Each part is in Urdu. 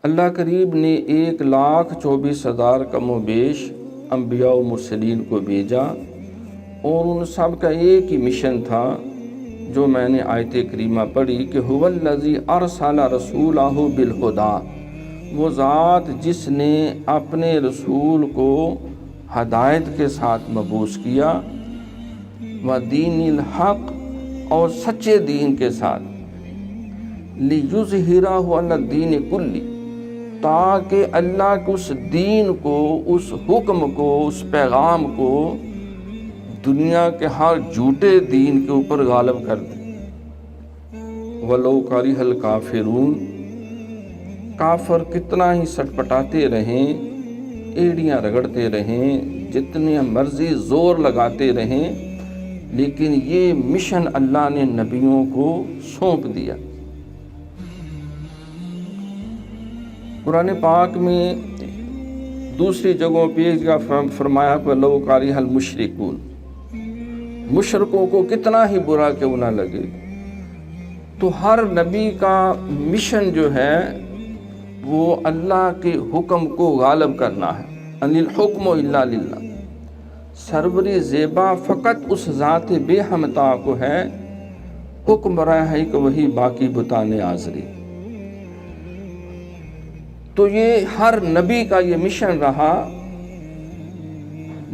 اللہ کریم نے 1,24,000 کم و بیش انبیاء و مرسلین کو بھیجا، اور ان سب کا ایک ہی مشن تھا جو میں نے آیت کریمہ پڑھی کہ هو الذی ارسل رسولہ بالہدی، وہ ذات جس نے اپنے رسول کو ہدایت کے ساتھ مبعوث کیا، ودین الحق، اور سچے دین کے ساتھ، لیظہرہ علی الدین کلہ، تاکہ اللہ کے اس دین کو، اس حکم کو، اس پیغام کو دنیا کے ہر جھوٹے دین کے اوپر غالب کر دے۔ وَلَوْ كَرِهَ الْكَافِرُونَ، کافر کتنا ہی سٹپٹاتے رہیں، ایڑیاں رگڑتے رہیں، جتنے مرضی زور لگاتے رہیں، لیکن یہ مشن اللہ نے نبیوں کو سونپ دیا۔ قرآن پاک میں دوسری جگہوں پہ ایک جگہ فرمایا کہ لو کارہ المشرکون، مشرکوں کو کتنا ہی برا کیوں نہ لگے۔ تو ہر نبی کا مشن جو ہے وہ اللہ کے حکم کو غالب کرنا ہے۔ ان الحکم الا للہ، سروری زیبا فقط اس ذات بے ہمتا کو ہے، حکم رہا ہے کہ وہی باقی بتانے حاضری۔ تو یہ ہر نبی کا یہ مشن رہا،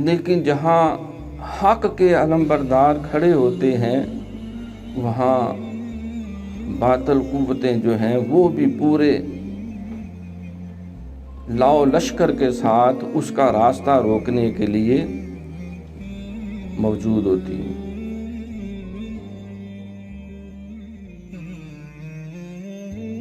لیکن جہاں حق کے علمبردار کھڑے ہوتے ہیں وہاں باطل قوتیں جو ہیں وہ بھی پورے لاؤ لشکر کے ساتھ اس کا راستہ روکنے کے لیے موجود ہوتی ہیں۔